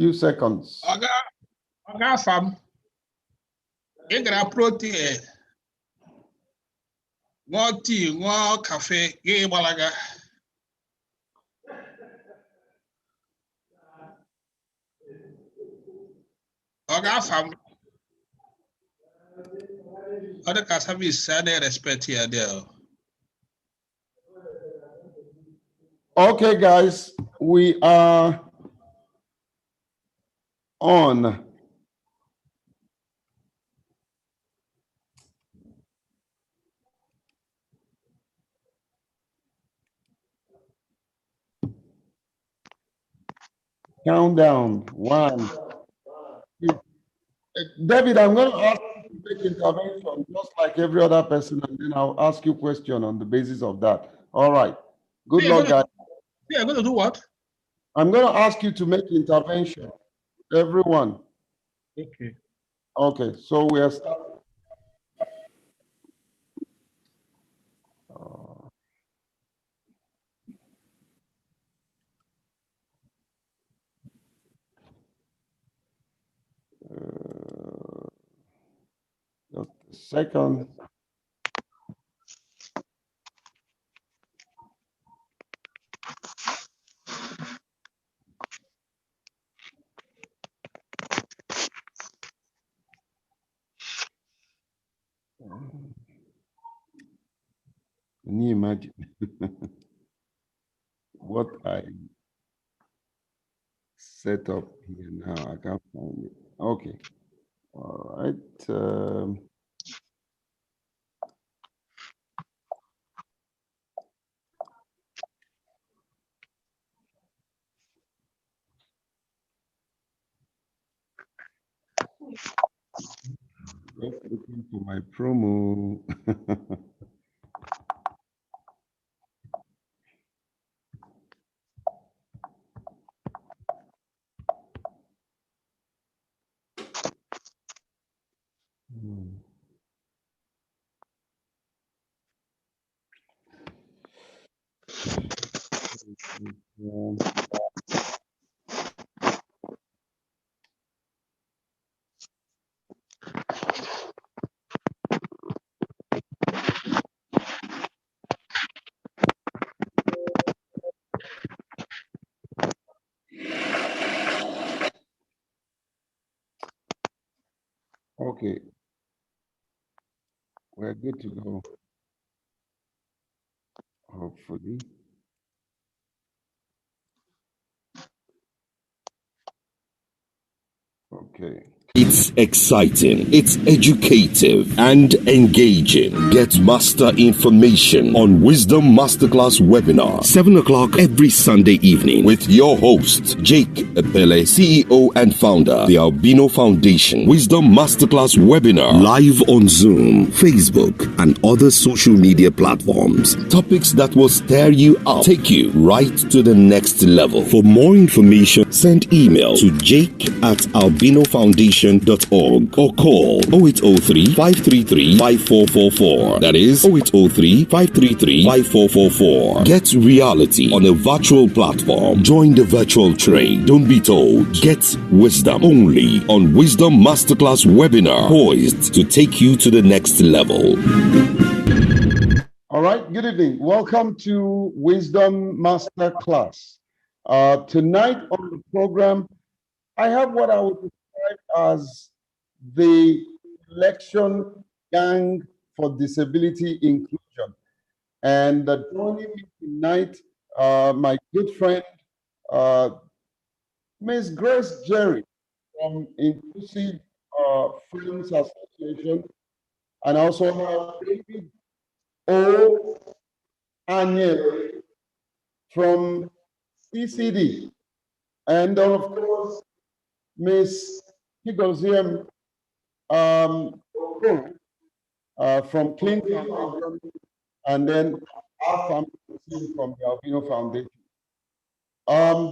Few seconds. Oga fam. Igra protein. More tea, more cafe, gay balaga. Oga fam. Other casavis said they respect here there. Okay, guys, we are on. Countdown. 1, 2. David, I'm going to ask you to take intervention just like every other person, and then I'll ask you a question on the basis of that. All right. Good luck, guys. Yeah, I'm going to do what? I'm going to ask you to make intervention. Everyone. Okay. Okay, so we are starting. Just a second. Can you imagine what I set up here now? I can't find it. Okay. All right. Just looking for my promo. Okay. We're good to go. Hopefully. Okay. It's exciting, it's educative, and engaging. Get master information on Wisdom Masterclass webinar, 7 o'clock every Sunday evening with your host, Jake Epele, CEO and founder, the Albino Foundation. Wisdom Masterclass webinar, live on Zoom, Facebook, and other social media platforms. Topics that will stir you up, take you right to the next level. For more information, send email to jake@albinofoundation.org or call 0803 533 5444. That is 0803 533 5444. Get reality on a virtual platform. Join the virtual trade. Don't be told. Get wisdom only on Wisdom Masterclass webinar, poised to take you to the next level. All right. Good evening. Welcome to Wisdom Masterclass. Tonight on the program, I have what I would describe as the election gang for disability inclusion. And joining me tonight, my good friend, Ms. Grace Jerry from Inclusive Friends Association, and also have David O. Anye from ECD, and of course, Ms. Higoziem from Clean Foundation, and then our family team from the Albino Foundation.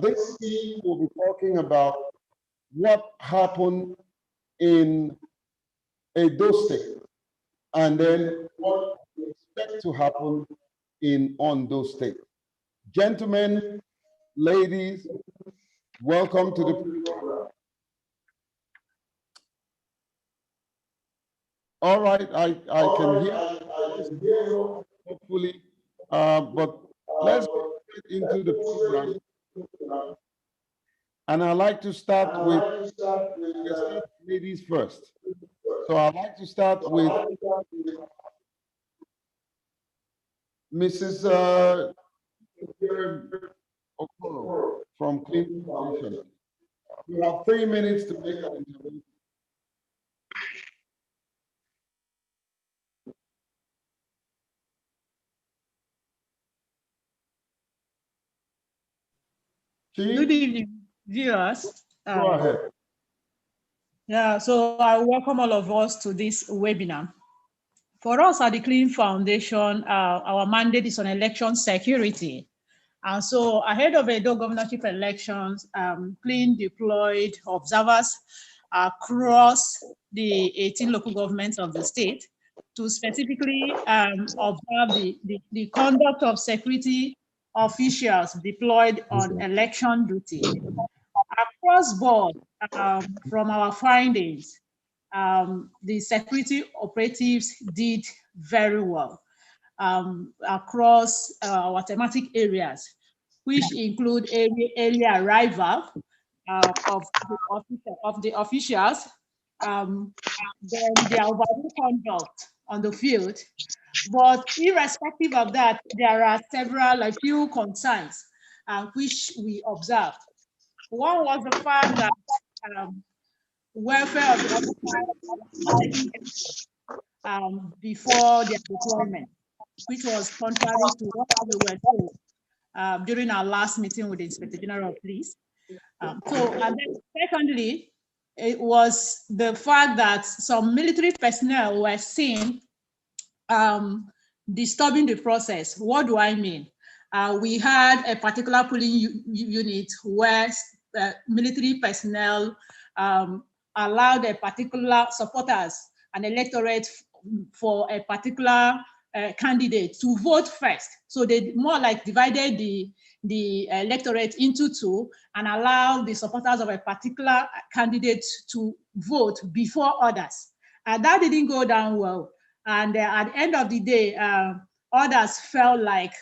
This team will be talking about what happened in Edo State, and then what we expect to happen in Ondo State. Gentlemen, ladies, welcome to the program. All right, I can hear hopefully, but let's get into the program. And I like to start with, we start ladies first. So I'd like to start with Mrs. Okoro from Clean Foundation. You have 3 minutes to make an intervention. Good Chief, evening, viewers. go ahead. Yeah, so I welcome all of us to this webinar. For us at the Clean Foundation, our mandate is on election security. And so ahead of Edo governorship elections, Clean deployed observers across the 18 local governments of the state to specifically observe the conduct of security officials deployed on election duty. Across board, from our findings, the security operatives did very well across our thematic areas, which include early arrival of the officials, then their overall conduct on the field. But irrespective of that, there are a few concerns which we observed. One was the fact that welfare of the officers before their deployment, which was contrary to what we were told during our last meeting with the Inspector General of Police. And then secondly, it was the fact that some military personnel were seen disturbing the process. What do I mean? We had a particular polling unit where military personnel allowed a particular supporters and electorate for a particular candidate to vote first. So they more like divided the electorate into two and allowed the supporters of a particular candidate to vote before others. And that didn't go down well. And at the end of the day, others felt like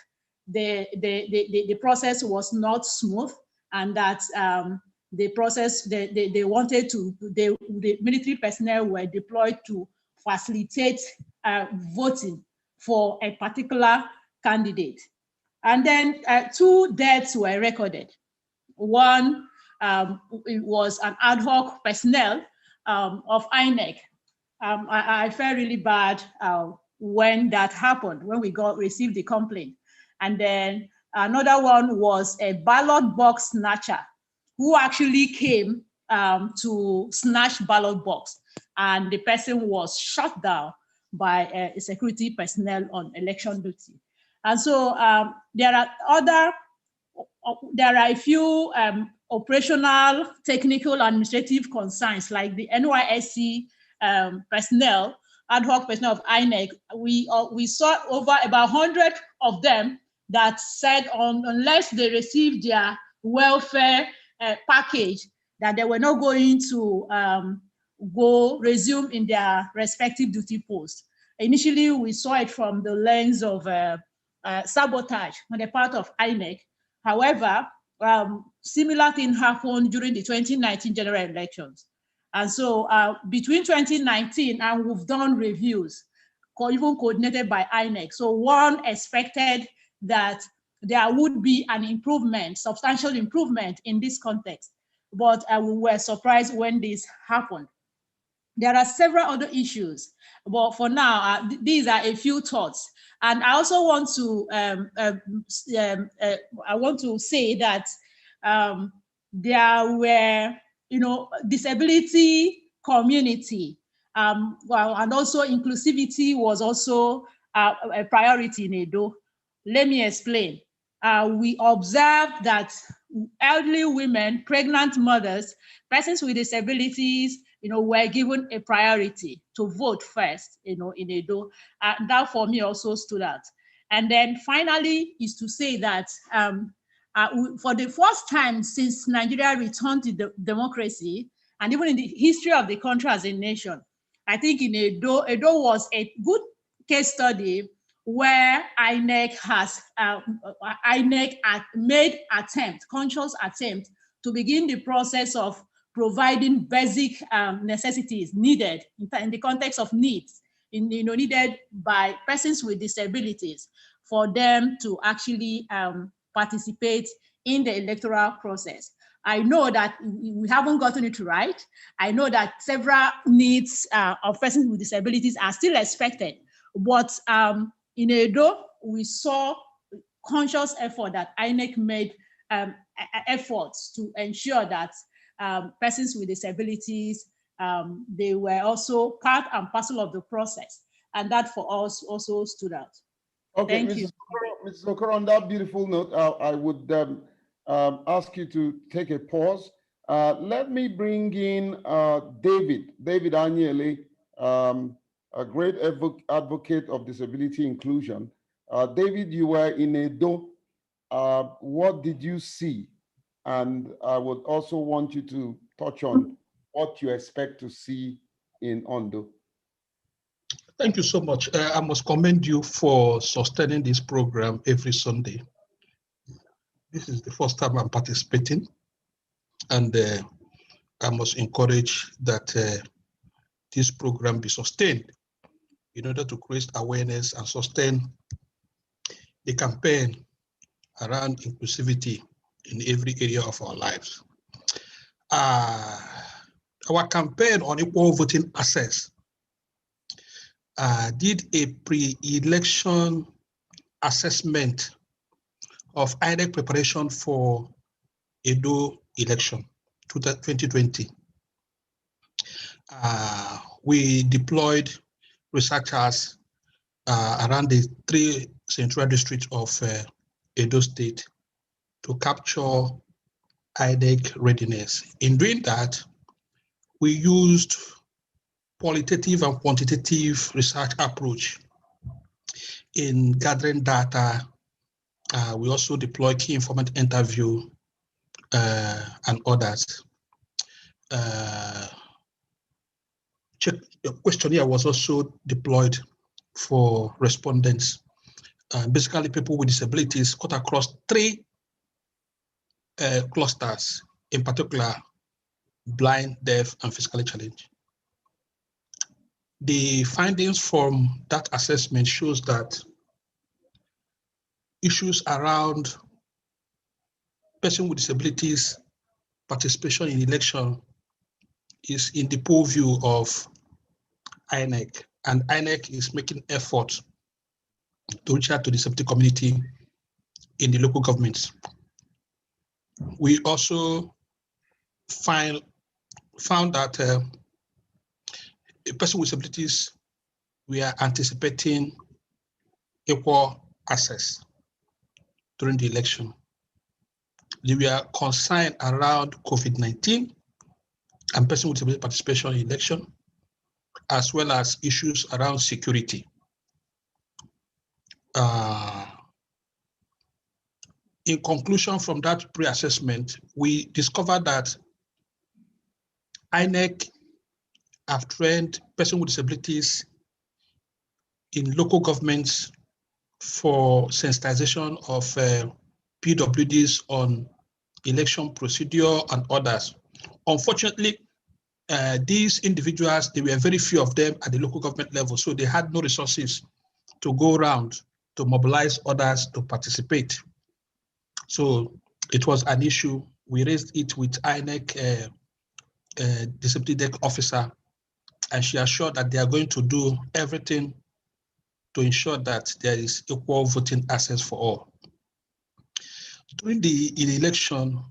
the process was not smooth, and that the process they wanted to the military personnel were deployed to facilitate voting for a particular candidate. And then 2 deaths were recorded. One, it was an ad hoc personnel of INEC. I felt really bad when that happened, when we received the complaint. And then another one was a ballot box snatcher who actually came to snatch ballot box, and the person was shot down by a security personnel on election duty. And so there are a few operational, technical, administrative concerns, like the NYSC personnel, ad hoc personnel of INEC. We saw over about 100 of them that said unless they received their welfare package, that they were not going to go resume in their respective duty posts. Initially, we saw it from the lens of sabotage on the part of INEC. However, similar thing happened during the 2019 general elections. And so between 2019, and we've done reviews, even coordinated by INEC. So one expected that there would be an improvement, substantial improvement in this context. But we were surprised when this happened. There are several other issues, but for now, these are a few thoughts. And I also want to say that there were, disability community, and also inclusivity was also a priority in Edo. Let me explain. We observed that elderly women, pregnant mothers, persons with disabilities, were given a priority to vote first, in Edo. That for me also stood out. And then finally is to say that for the first time since Nigeria returned to democracy, and even in the history of the country as a nation, I think in Edo was a good case study where INEC has made conscious attempt to begin the process of providing basic necessities needed in the context of needs, needed by persons with disabilities for them to actually participate in the electoral process. I know that we haven't gotten it right. I know that several needs of persons with disabilities are still expected, but in Edo, we saw conscious effort that INEC made efforts to ensure that persons with disabilities, they were also part and parcel of the process. And that for us also stood out. Okay, Thank you. Mrs. Okoro, on that beautiful note, I would ask you to take a pause. Let me bring in David Anyele, a great advocate of disability inclusion. David, you were in Edo. What did you see? And I would also want you to touch on what you expect to see in Ondo. Thank you so much. I must commend you for sustaining this program every Sunday. This is the first time I'm participating, and I must encourage that this program be sustained in order to create awareness and sustain the campaign around inclusivity in every area of our lives. Our campaign on equal voting access did a pre-election assessment of INEC preparation for Edo election 2020. We deployed researchers around the 3 central districts of Edo State to capture INEC readiness. In doing that, we used qualitative and quantitative research approach in gathering data. We also deployed key informant interview and others. Questionnaire was also deployed for respondents, basically people with disabilities cut across 3 clusters, in particular, blind, deaf, and physically challenged. The findings from that assessment shows that issues around person with disabilities participation in election is in the purview of INEC, and INEC is making efforts to reach out to the disability community in the local governments. We also found that a person with disabilities, we are anticipating equal access during the election. We are concerned around COVID-19 and person with disability participation in election, as well as issues around security. In conclusion from that pre-assessment, we discovered that INEC have trained persons with disabilities in local governments for sensitization of PWDs on election procedure and others. Unfortunately, these individuals, there were very few of them at the local government level, so they had no resources to go around to mobilize others to participate. So it was an issue. We raised it with INEC disability desk officer, and she assured that they are going to do everything to ensure that there is equal voting access for all. During the election,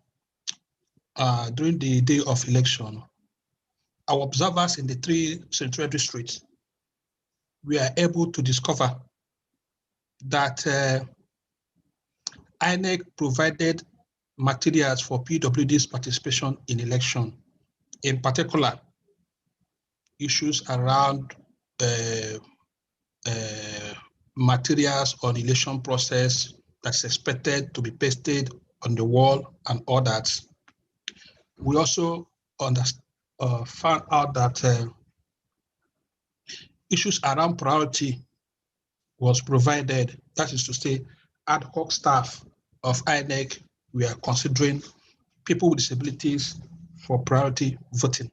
during the day of election, our observers in the 3 central districts were able to discover that INEC provided materials for PWD's participation in election, in particular, issues around materials on election process that's expected to be pasted on the wall and others. We also found out that issues around priority was provided. That is to say, ad hoc staff of INEC, we are considering people with disabilities for priority voting.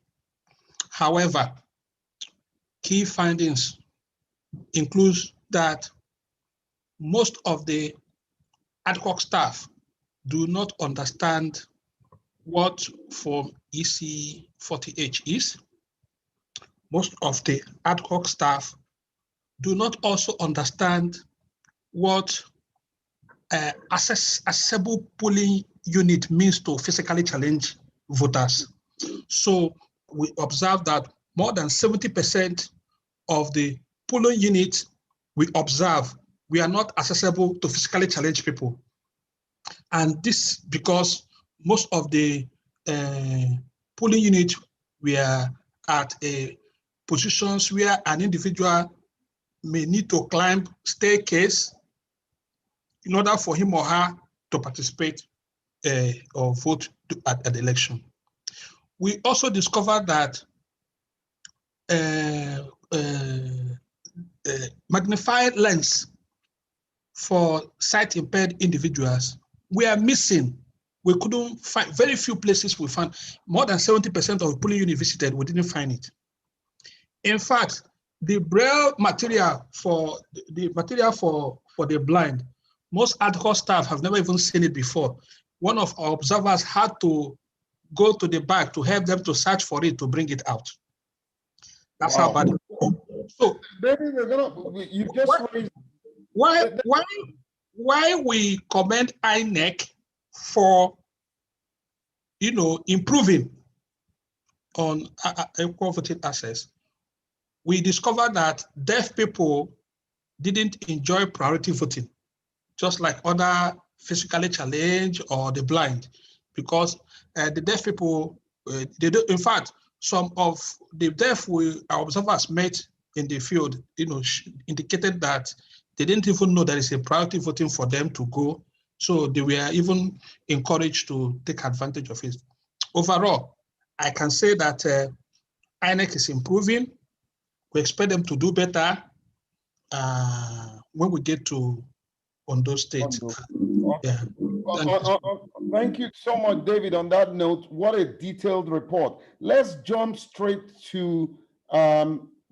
However, key findings includes that most of the ad hoc staff do not understand what Form EC 40H is. Most of the ad hoc staff do not also understand what accessible polling unit means to physically challenged voters. So we observe that more than 70% of the polling units we observe, we are not accessible to physically challenged people. And this because most of the polling units were at positions where an individual may need to climb staircase in order for him or her to participate or vote at the election. We also discovered that magnified lens for sight impaired individuals, we are missing. We couldn't find, very few places we found. More than 70% of the polling units visited, we didn't find it. In fact, the Braille material for the blind, most ad hoc staff have never even seen it before. One of our observers had to go to the back to help them to search for it to bring it out. That's Wow. how bad it is. So, you just raised. Why we commend INEC for, improving on equal voting access? We discovered that deaf people didn't enjoy priority voting, just like other physically challenged or the blind, because the deaf people, they do. In fact, some of the deaf our observers met in the field, indicated that they didn't even know there is a priority voting for them to go. So they were even encouraged to take advantage of it. Overall, I can say that INEC is improving. We expect them to do better when we get to Ondo State. Okay. Thank you so much, David. On that note, what a detailed report. Let's jump straight to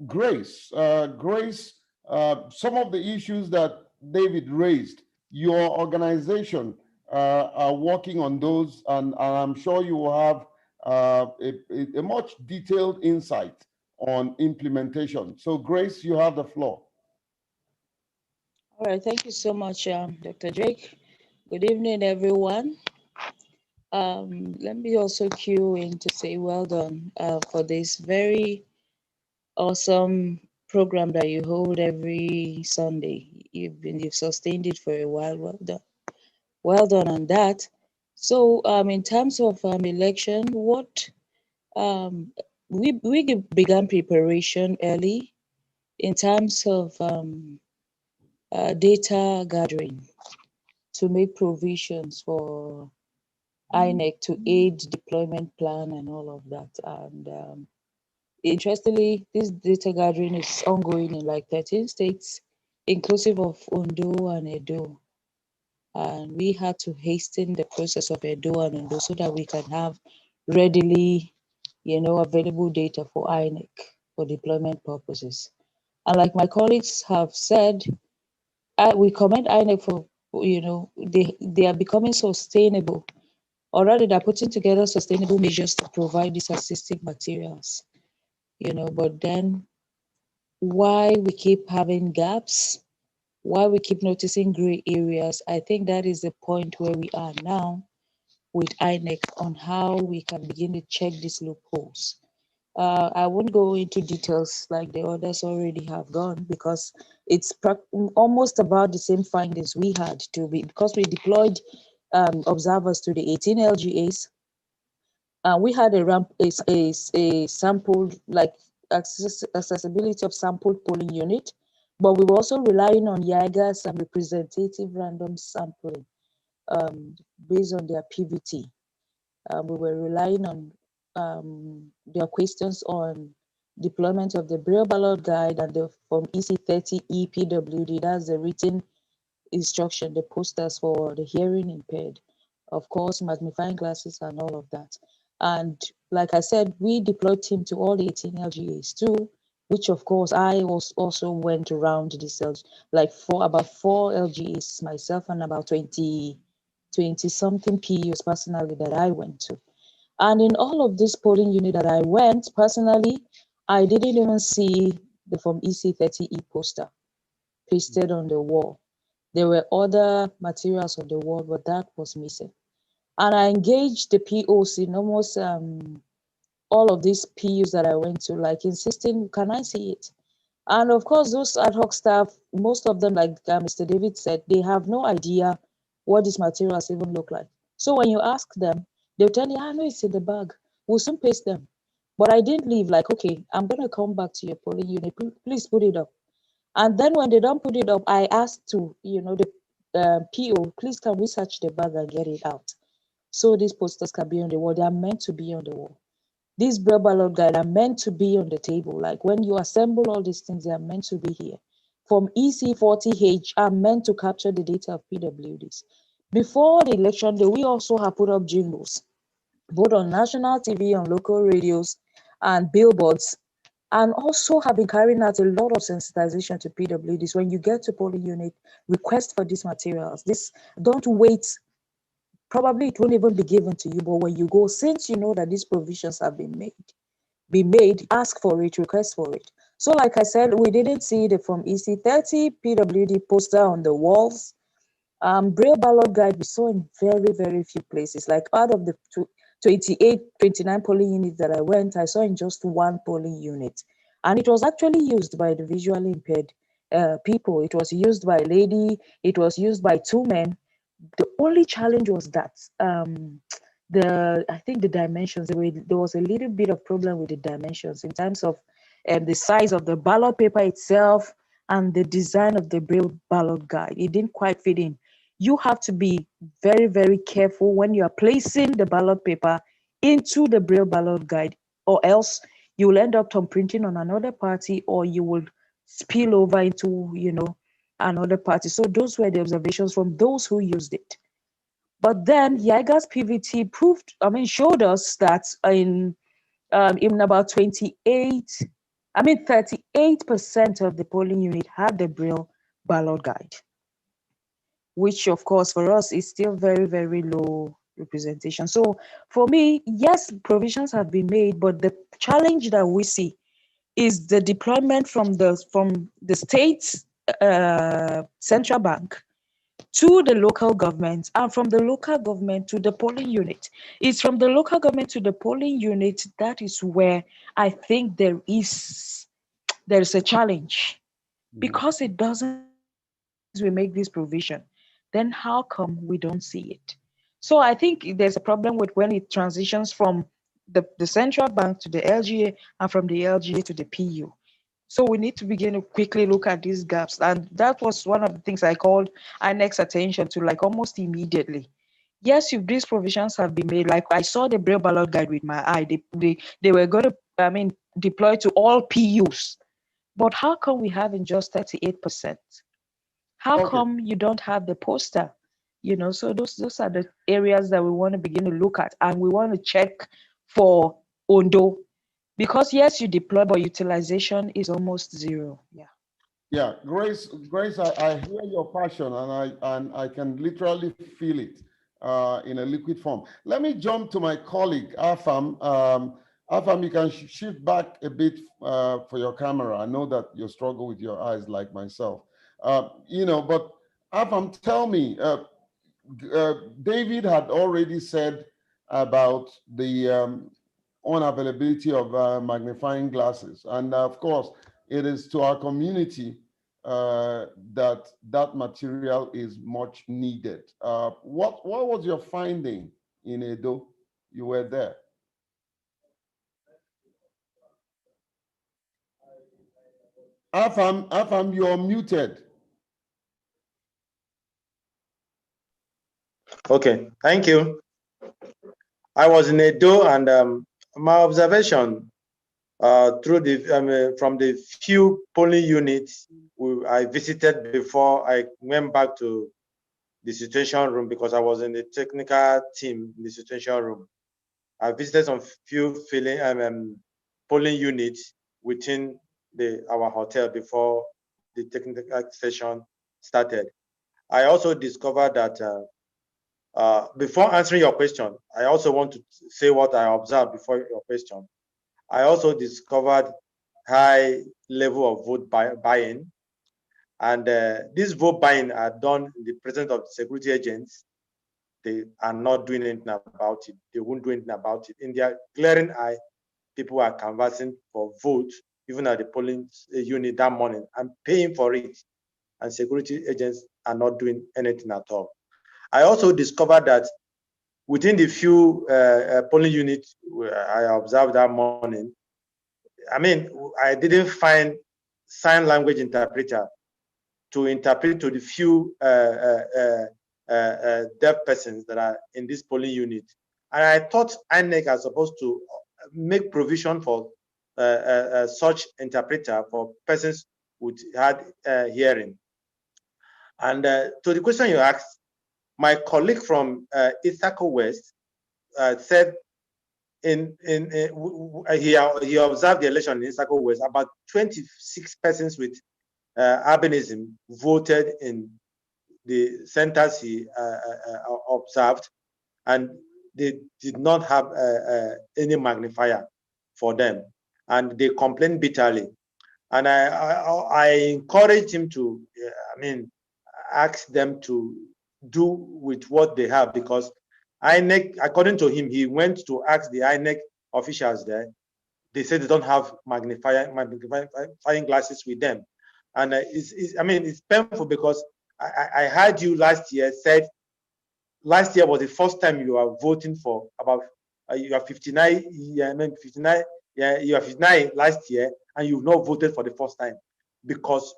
Grace. Grace, some of the issues that David raised, your organization are working on those, and I'm sure you will have a much detailed insight on implementation. So, Grace, you have the floor. All right, thank you so much, Dr. Drake. Good evening, everyone. Let me also cue in to say well done for this very awesome program that you hold every Sunday. You've sustained it for a while. Well done on that. So, in terms of election, we began preparation early in terms of data gathering to make provisions for INEC to aid deployment plan and all of that. And interestingly, this data gathering is ongoing in like 13 states, inclusive of Ondo and Edo. And we had to hasten the process of Edo and Ondo so that we can have readily, available data for INEC for deployment purposes. And like my colleagues have said, we commend INEC for, they are becoming sustainable, or rather they're putting together sustainable measures to provide these assistive materials, but then why we keep having gaps, why we keep noticing gray areas, I think that is the point where we are now with INEC on how we can begin to check these loopholes. I won't go into details like the others already have gone because it's almost about the same findings we had because we deployed observers to the 18 LGAs. We had a sample, like accessibility of sampled polling unit, but we were also relying on YIGAs and representative random sampling based on their PVT. We were relying on their questions on deployment of the Braille ballot guide and the Form EC30 EPWD, that's the written instruction, the posters for the hearing impaired, of course, magnifying glasses and all of that. And like I said, we deployed team to all the 18 LGAs too, which of course I also went around this, like about four LGAs myself and about 20 something PUs personally that I went to. And in all of this polling unit that I went personally, I didn't even see the Form EC30E poster pasted on the wall. There were other materials on the wall, but that was missing. And I engaged the POC in almost all of these PUs that I went to, like insisting, can I see it? And of course, those ad hoc staff, most of them, like Mr. David said, they have no idea what these materials even look like. So when you ask them, they'll tell you, I know it's in the bag. We'll soon paste them. But I didn't leave like, okay, I'm going to come back to your polling unit. Please put it up. And then when they don't put it up, I asked to, the PO, please can we search the bag and get it out? So these posters can be on the wall. They are meant to be on the wall. These Braille ballot guide are meant to be on the table. Like when you assemble all these things, they are meant to be here. From EC40H are meant to capture the data of PWDs. Before the election day, we also have put up jingles, both on national TV, on local radios, and billboards, and also have been carrying out a lot of sensitization to PWDs. When you get to polling unit, request for these materials. Don't wait. Probably it won't even be given to you, but when you go, since you know that these provisions have been made, ask for it, request for it. So like I said, we didn't see the Form EC30 PWD poster on the walls. Braille ballot guide we saw in very, very few places. Like out of the 29 polling units that I went, I saw in just one polling unit. And it was actually used by the visually impaired people. It was used by a lady, it was used by two men. The only challenge was that I think the dimensions, there was a little bit of problem with the dimensions in terms of the size of the ballot paper itself and the design of the Braille ballot guide. It didn't quite fit in. You have to be very, very careful when you are placing the ballot paper into the Braille ballot guide, or else you will end up printing on another party, or you will spill over into, another party. So those were the observations from those who used it. But then Jaeger's PVT showed us that in about 38% of the polling unit had the Braille ballot guide, which of course for us is still very, very low representation. So for me, yes, provisions have been made, but the challenge that we see is the deployment from the state central bank to the local government, and from the local government to the polling unit. It's from the local government to the polling unit that is where I think there is a challenge, because it doesn't we make this provision, then how come we don't see it? So I think there's a problem with when it transitions from the central bank to the LGA, and from the LGA to the PU. So we need to begin to quickly look at these gaps. And that was one of the things I called INEC's attention to, like almost immediately. Yes, if these provisions have been made, like I saw the Braille ballot guide with my eye, they were going to, deploy to all PUs. But how come we having just 38%? How come you don't have the poster? So those are the areas that we want to begin to look at, and we want to check for Ondo. Because yes, you deploy, but utilization is almost zero. Yeah. Yeah, Grace, I hear your passion, and I can literally feel it in a liquid form. Let me jump to my colleague Afam. Afam, you can shift back a bit for your camera. I know that you struggle with your eyes like myself. But Afam, tell me, David had already said about the unavailability of magnifying glasses. And of course, it is to our community that material is much needed. What was your finding in Edo? You were there. Afam, you're muted. Okay, thank you. I was in Edo, and my observation through the from the few polling units I visited before I went back to the situation room, because I was in the technical team in the situation room. I visited some few polling units within our hotel before the technical session started. I also discovered that before answering your question, I also want to say what I observed before your question. I also discovered high level of vote buying, and this vote buying are done in the presence of security agents. They are not doing anything about it. They won't do anything about it. In their glaring eye, people are canvassing for vote, even at the polling unit that morning, and paying for it. And security agents are not doing anything at all. I also discovered that within the few polling units I observed that morning, I mean, I didn't find sign language interpreter to interpret to the few deaf persons that are in this polling unit. And I thought INEC are supposed to make provision for such interpreter for persons with hard hearing. And to the question you asked, my colleague from Ithaca West said he observed the election in Ithaca West. About 26 persons with albinism voted in the centers he observed, and they did not have any magnifier for them, and they complained bitterly. And I encouraged him to, ask them to do with what they have, because INEC, according to him, he went to ask the INEC officials there. They said they don't have magnifying glasses with them. And it's painful, because I heard you last year said last year was the first time you are voting for about you are 59, 59, you are 59 last year, and you've not voted for the first time because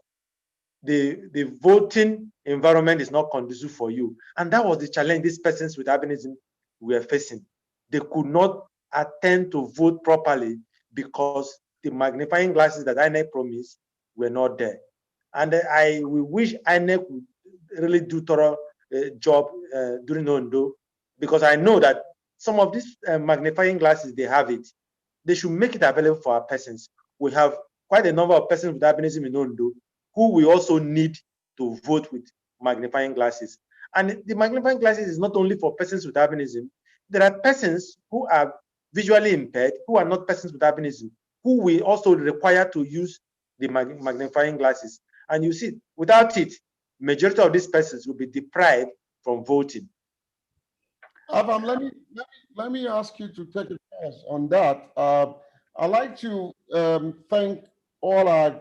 the voting environment is not conducive for you. And that was the challenge these persons with albinism were facing. They could not attend to vote properly because the magnifying glasses that INEC promised were not there. And we wish INEC would really do thorough job during Ondo, because I know that some of these magnifying glasses, they have it. They should make it available for our persons. We have quite a number of persons with albinism in Ondo who we also need to vote with magnifying glasses. And the magnifying glasses is not only for persons with albinism. There are persons who are visually impaired, who are not persons with albinism, who we also require to use the magnifying glasses. And you see, without it, majority of these persons will be deprived from voting. Avam, let me ask you to take a pause on that. I'd like to thank all our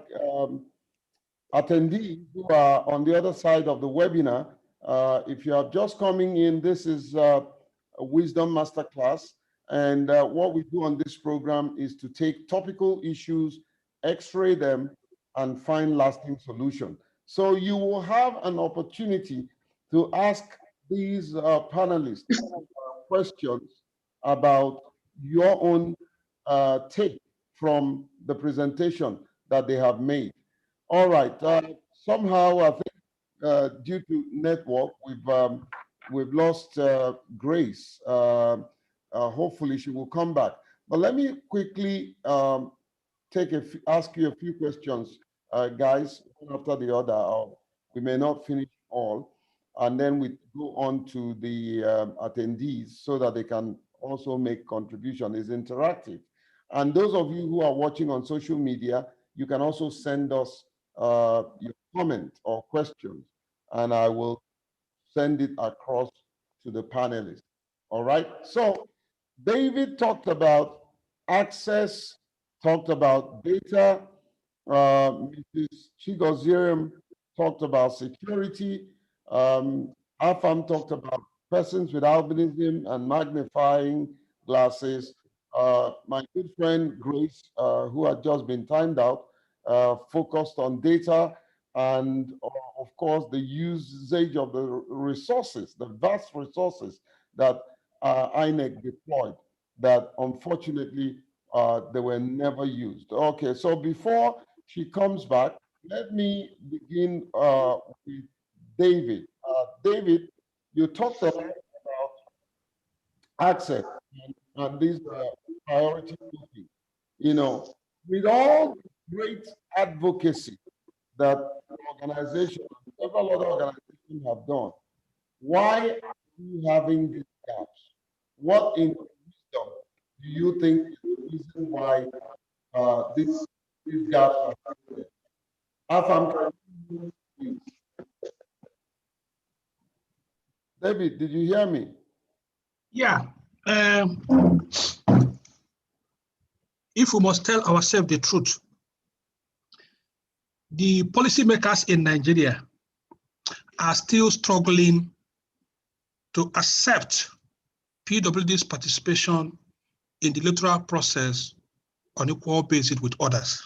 attendees who are on the other side of the webinar. If you are just coming in, this is a Wisdom Masterclass. And what we do on this program is to take topical issues, x-ray them, and find lasting solution. So you will have an opportunity to ask these panelists questions about your own take from the presentation that they have made. All right. Somehow, I think due to network, we've lost Grace. Hopefully, she will come back. But let me quickly ask you a few questions, guys, one after the other. Or we may not finish all, and then we go on to the attendees so that they can also make contribution. It's interactive. And those of you who are watching on social media, you can also send us your comment or questions, and I will send it across to the panelists. All right. So David talked about access, talked about data. Mrs. Chigozirim talked about security. Afam talked about persons with albinism and magnifying glasses. My good friend Grace, who had just been timed out, focused on data and, of course, the usage of the resources, the vast resources that INEC deployed that unfortunately they were never used. Okay, so before she comes back, let me begin with David. David, you talked about access and this priority cooking. You know, with all the great advocacy that the organization, several other organizations have done, why are we having these gaps? What in wisdom do you think is the reason why these gaps are created? Afam, please. David, did you hear me? Yeah. If we must tell ourselves the truth, the policymakers in Nigeria are still struggling to accept PWD's participation in the electoral process on equal basis with others.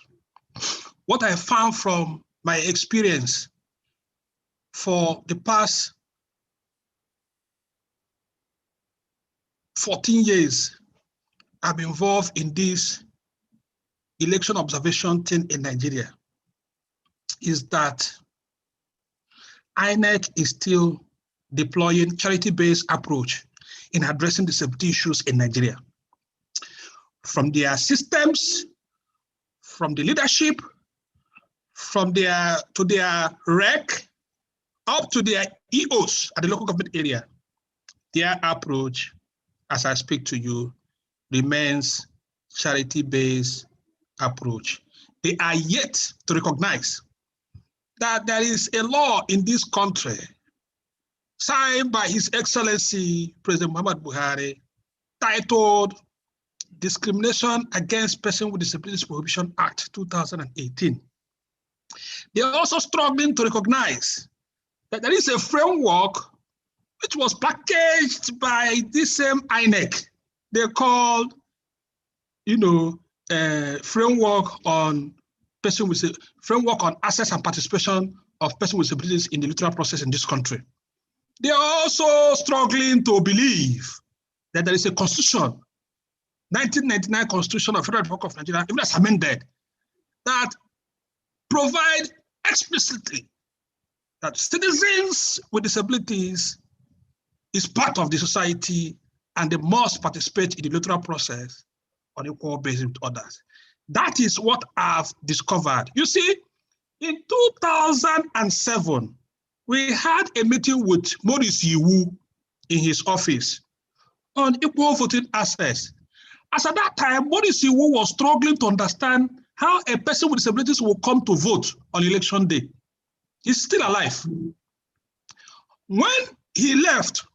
What I found from my experience for the past 14 years, I'm involved in this election observation thing in Nigeria, is that INEC is still deploying charity-based approach in addressing disability issues in Nigeria. From their systems, from the leadership, from their REC, up to their EOs at the local government area, their approach, as I speak to you, remains charity-based approach. They are yet to recognize that there is a law in this country signed by His Excellency President Muhammad Buhari titled Discrimination Against Persons with Disabilities Prohibition Act 2018. They are also struggling to recognize that there is a framework which was packaged by this same INEC. They're called, framework on access and participation of persons with disabilities in the electoral process in this country. They are also struggling to believe that there is a constitution, 1999 Constitution of Federal Republic of Nigeria, even as amended, that provide explicitly that citizens with disabilities is part of the society and they must participate in the electoral process on equal basis with others. That is what I've discovered. You see, in 2007, we had a meeting with Maurice Yiwu in his office on equal voting access. As at that time, Maurice Yiwu was struggling to understand how a person with disabilities will come to vote on election day. He's still alive. When he left,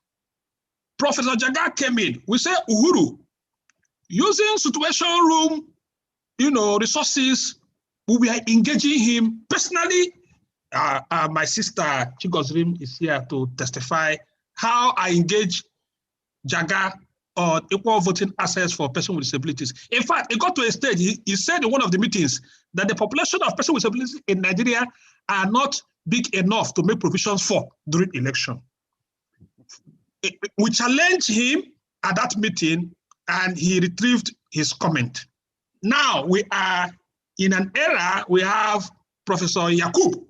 Professor Jaga came in. We say, Uhuru, using situation room, resources, we are engaging him personally. My sister, Chigozrim, is here to testify how I engage Jaga on equal voting access for persons with disabilities. In fact, it got to a stage, he said in one of the meetings that the population of persons with disabilities in Nigeria are not big enough to make provisions for during election. We challenged him at that meeting and he retrieved his comment. Now we are in an era, we have Professor Yakub,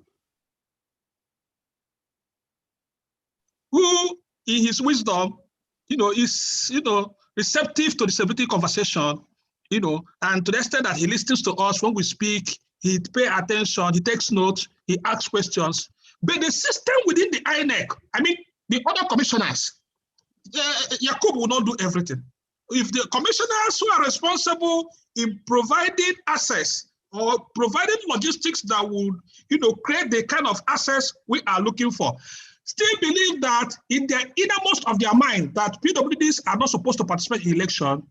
who in his wisdom, is, receptive to disability conversation, and to the extent that he listens to us when we speak, he pays attention, he takes notes, he asks questions. But the system within the INEC, the other commissioners, Yakub will not do everything. If the commissioners who are responsible in providing access or providing logistics that would, create the kind of access we are looking for, still believe that in the innermost of their mind that PWDs are not supposed to participate in election,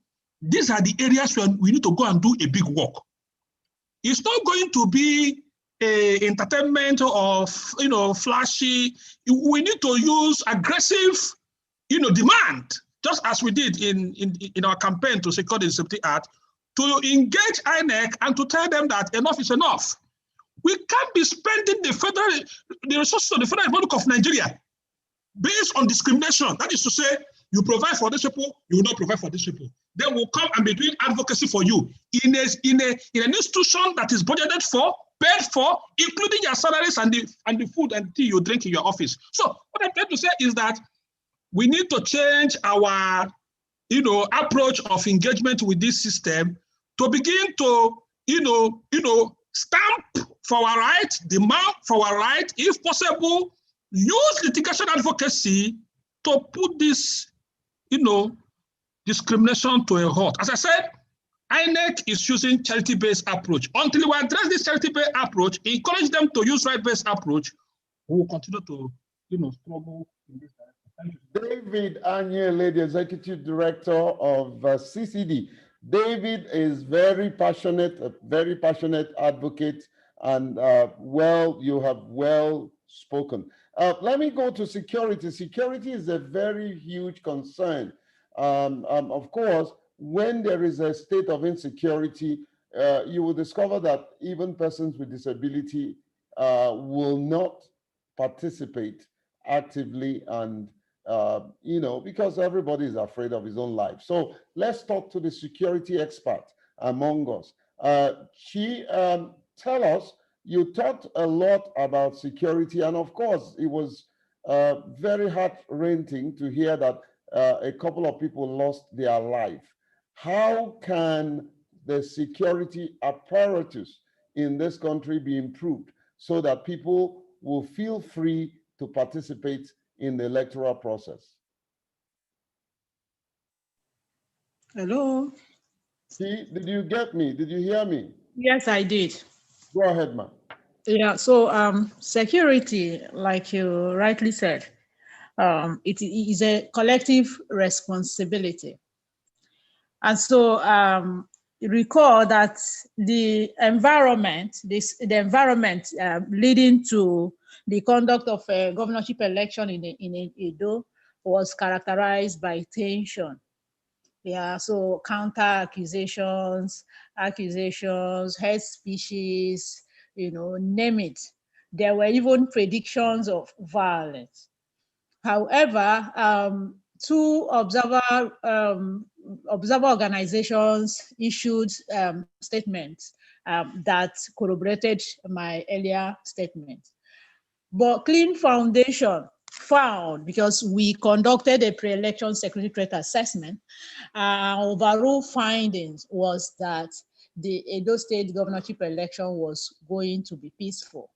these are the areas where we need to go and do a big work. It's not going to be a entertainment of, flashy. We need to use aggressive, demand, just as we did in our campaign to secure the Disability Act, to engage INEC and to tell them that enough is enough. We can't be spending the resources of the Federal Republic of Nigeria based on discrimination. That is to say, you provide for these people, you will not provide for these people. they will come and be doing advocacy for you in an institution that is budgeted for, paid for, including your salaries and the food and tea you drink in your office. So what I'm trying to say is that we need to change our approach of engagement with this system to begin to stamp for our right, demand for our right, if possible, use litigation advocacy to put this discrimination to a halt. As I said, INEC is using charity-based approach. Until we address this charity-based approach, encourage them to use right-based approach, we will continue to struggle in this direction. David Anye, the Executive Director of CCD. David is very passionate, a very passionate advocate, and you have well spoken. Let me go to security. Security is a very huge concern. Of course, when there is a state of insecurity, you will discover that even persons with disability will not participate actively, and because everybody is afraid of his own life. So let's talk to the security expert among us. Tell us, you talked a lot about security, and of course, it was very heart-wrenching to hear that a couple of people lost their life. How can the security apparatus in this country be improved so that people will feel free to participate in the electoral process? Hello. See, did you get me? Did you hear me? Yes, I did. Go ahead, ma'am. Yeah, so security, like you rightly said, it is a collective responsibility. And so recall that the environment, leading to the conduct of a governorship election in Edo was characterized by tension. Yeah, so counter accusations, hate speeches, name it. There were even predictions of violence. However, two observer organizations issued statements that corroborated my earlier statement. But Clean Foundation found, because we conducted a pre-election security threat assessment, overall findings was that the Edo State governorship election was going to be peaceful.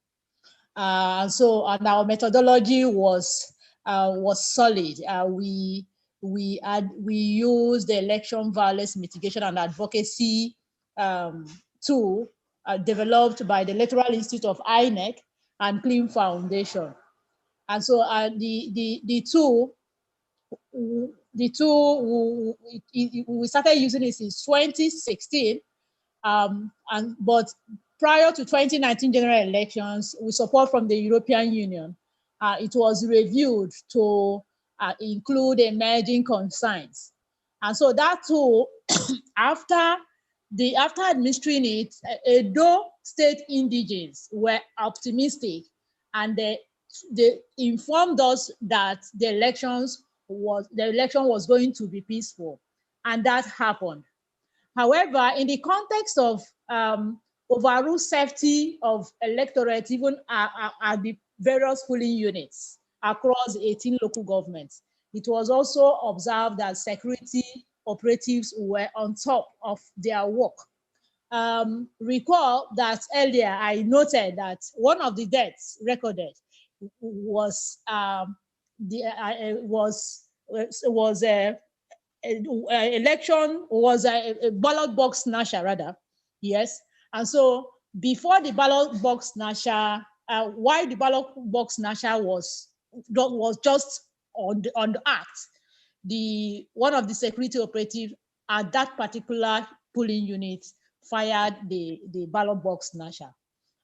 And our methodology was solid. We used the election violence mitigation and advocacy tool developed by the Electoral Institute of INEC and Clean Foundation. And so the tool we started using it since 2016, but prior to 2019 general elections, with support from the European Union, it was reviewed to include emerging concerns. And so that tool, after administering it, Edo State indigenes were optimistic, and they informed us that the election was going to be peaceful, and that happened. However, in the context of overall safety of electorate, even at the various polling units across 18 local governments, it was also observed that security operatives were on top of their work. Recall that earlier I noted that one of the deaths recorded was a ballot box snatcher, rather. Yes. And so before the ballot box snatcher, while the ballot box snatcher was just on the act, one of the security operatives at that particular polling unit fired the ballot box snatcher.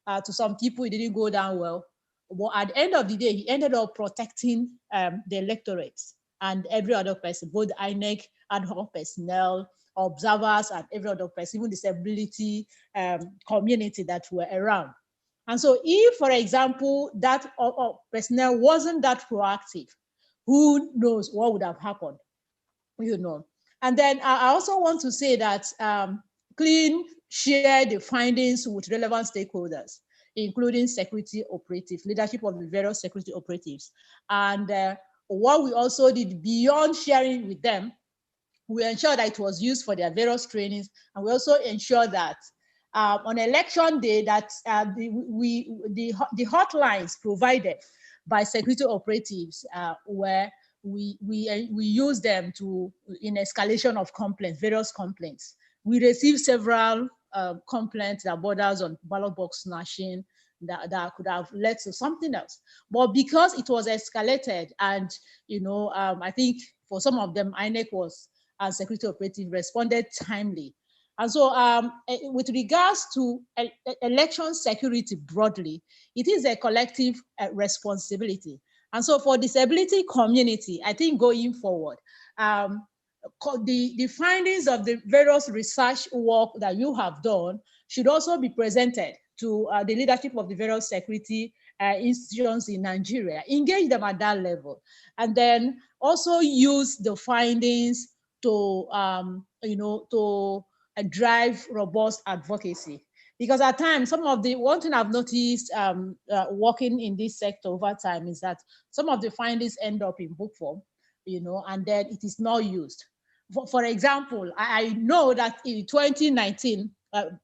To some people, it didn't go down well, but at the end of the day, he ended up protecting the electorate and every other person, both INEC, ad hoc personnel, observers, and every other person, even disability community that were around. And so if, for example, that personnel wasn't that proactive, who knows what would have happened, And then I also want to say that CLEAN shared the findings with relevant stakeholders, including security operatives, leadership of the various security operatives. And what we also did beyond sharing with them, we ensured that it was used for their various trainings, and we also ensured that on election day that the hotlines provided by security operatives were we use them to in escalation of complaints, various complaints. We received several complaints that borders on ballot box snatching that could have led to something else. But because it was escalated, and I think for some of them, INEC was and security operative responded timely. And so with regards to election security broadly, it is a collective responsibility. And so for disability community, I think going forward, the findings of the various research work that you have done should also be presented to the leadership of the various security institutions in Nigeria, engage them at that level, and then also use the findings to, to drive robust advocacy. Because at times, one thing I've noticed working in this sector over time is that some of the findings end up in book form, and then it is not used. For example, I know that in 2019,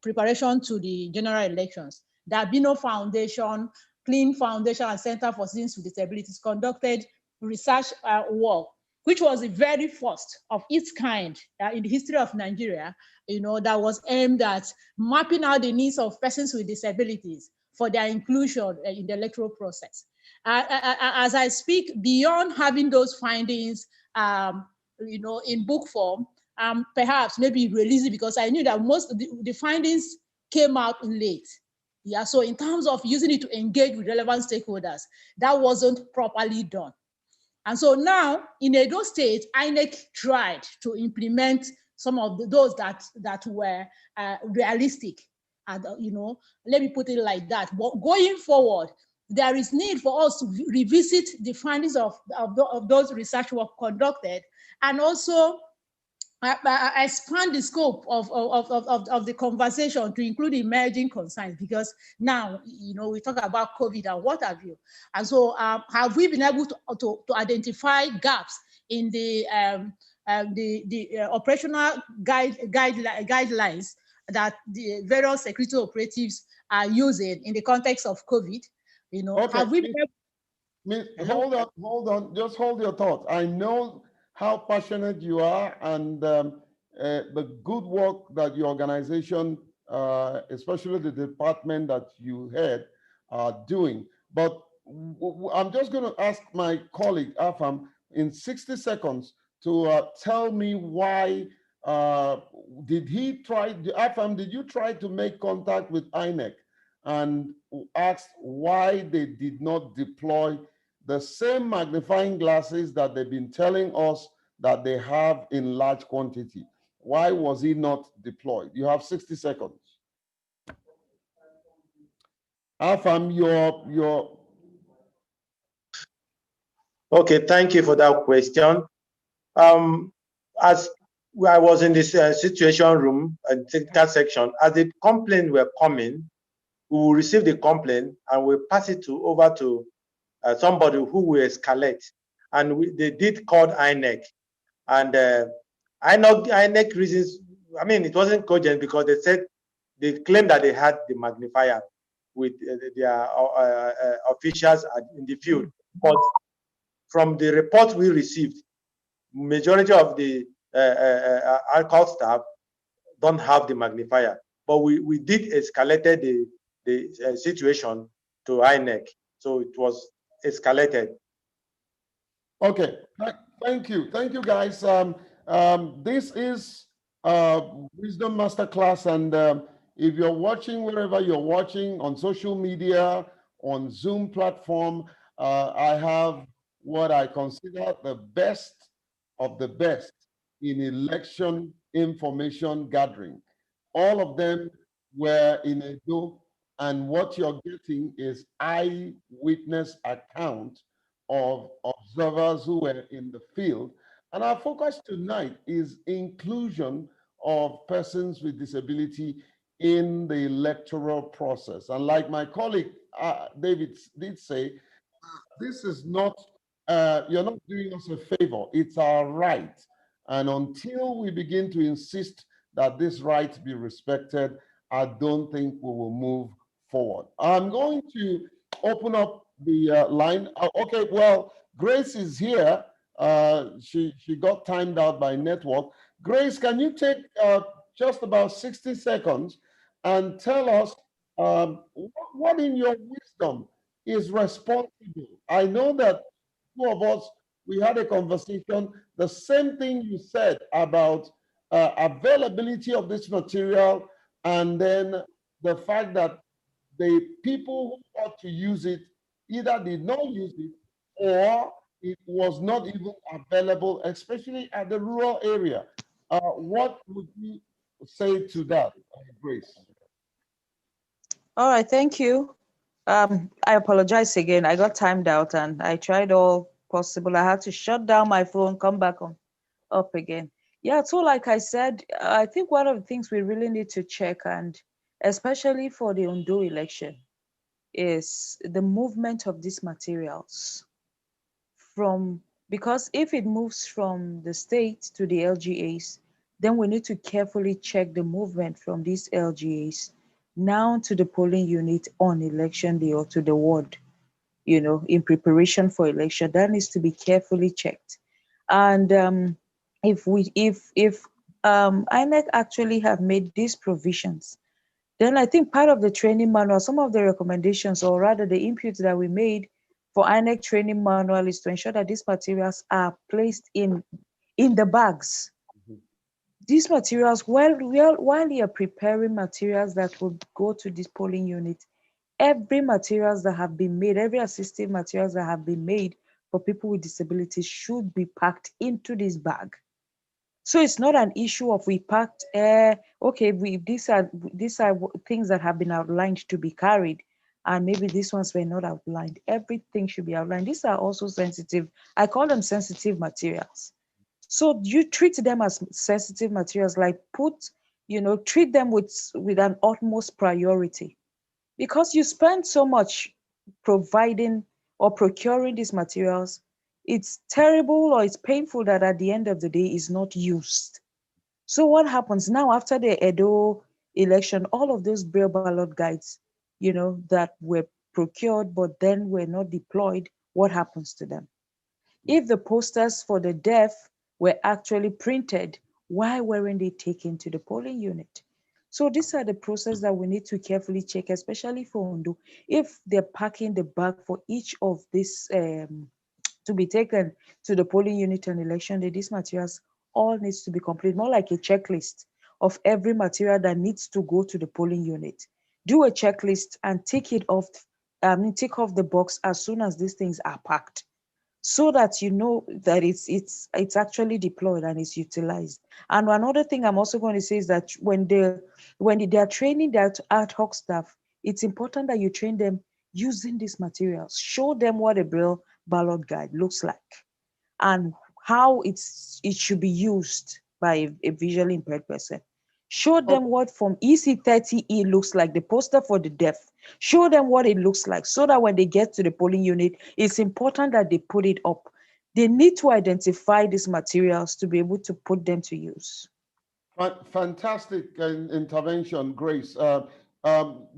preparation to the general elections, the Albino Foundation, CLEAN Foundation, and Center for Citizens with Disabilities conducted research work, which was the very first of its kind in the history of Nigeria, that was aimed at mapping out the needs of persons with disabilities for their inclusion in the electoral process. As I speak, beyond having those findings, in book form, perhaps maybe release it, because I knew that most of the findings came out late. Yeah, so in terms of using it to engage with relevant stakeholders, that wasn't properly done. And so now in Edo State, INEC tried to implement some of those that were realistic. And, let me put it like that. But going forward, there is need for us to revisit the findings of those research work conducted, and also expand the scope of the conversation to include emerging concerns, because now, we talk about COVID and what have you. And so have we been able to identify gaps in the operational guidelines that the various security operatives are using in the context of COVID? Okay. Have we been able... Hold on, just hold your thoughts. I know how passionate you are, and the good work that your organization, especially the department that you head, are doing. But I'm just going to ask my colleague, Afam, in 60 seconds to tell me why Afam, did you try to make contact with INEC and asked why they did not deploy the same magnifying glasses that they've been telling us that they have in large quantity? Why was it not deployed? You have 60 seconds. Afam, your... Okay, thank you for that question. As I was in this situation room, that section, as the complaints were coming, we will receive the complaint and we'll pass it over to somebody who will escalate. And they did call INEC. And INEC reasons, it wasn't cogent, because they claimed that they had the magnifier with their officials in the field. But from the report we received, majority of the alcohol staff don't have the magnifier. But we did escalated the situation to INEC, so it was escalated. Okay, thank you guys. This is Wisdom Masterclass, and if you're watching wherever you're watching, on social media, on Zoom platform, I have what I consider the best of the best in election information gathering. All of them were in Edo, and what you're getting is eyewitness account of observers who were in the field. And our focus tonight is inclusion of persons with disability in the electoral process. And like my colleague David did say, this is not, you're not doing us a favor, it's our right. And until we begin to insist that this right be respected, I don't think we will move forward. I'm going to open up the line. Okay, well, Grace is here. She got timed out by network. Grace, can you take just about 60 seconds and tell us what in your wisdom is responsible? I know that two of us, we had a conversation, the same thing you said about availability of this material, and then the fact that the people who ought to use it either did not use it or it was not even available, especially at the rural area. What would you say to that, Grace? All right, thank you. I apologize again. I got timed out and I tried all possible. I had to shut down my phone, come back on up again. Yeah, so like I said, I think one of the things we really need to check, and especially for the Ondo election, is the movement of these materials from, because if it moves from the state to the LGAs, then we need to carefully check the movement from these LGAs now to the polling unit on election day or to the ward, in preparation for election. That needs to be carefully checked. And if INEC actually have made these provisions, then I think part of the training manual, some of the recommendations, or rather the inputs that we made for INEC training manual, is to ensure that these materials are placed in the bags. These materials, while you're preparing materials that will go to this polling unit, every materials that have been made, every assistive materials that have been made for people with disabilities should be packed into this bag. So it's not an issue of we packed, okay, these are things that have been outlined to be carried, and maybe these ones were not outlined. Everything should be outlined. These are also sensitive. I call them sensitive materials. So you treat them as sensitive materials, like treat them with an utmost priority, because you spend so much providing or procuring these materials. It's terrible, or it's painful that at the end of the day is not used. So what happens now after the Edo election? All of those Braille ballot guides, that were procured but then were not deployed, what happens to them? If the posters for the deaf were actually printed, why weren't they taken to the polling unit? So these are the processes that we need to carefully check, especially for Ondo. If they're packing the bag for each of these to be taken to the polling unit on election day, these materials all needs to be complete, more like a checklist of every material that needs to go to the polling unit. Do a checklist and tick off the box as soon as these things are packed, so that you know that it's actually deployed and it's utilized. And another thing I'm also going to say is that when they are training that ad hoc staff, it's important that you train them using these materials. Show them what a Braille ballot guide looks like and how it should be used by a visually impaired person. Show them what Form EC30E looks like, the poster for the deaf. Show them what it looks like, so that when they get to the polling unit, it's important that they put it up. They need to identify these materials to be able to put them to use. Fantastic intervention, Grace.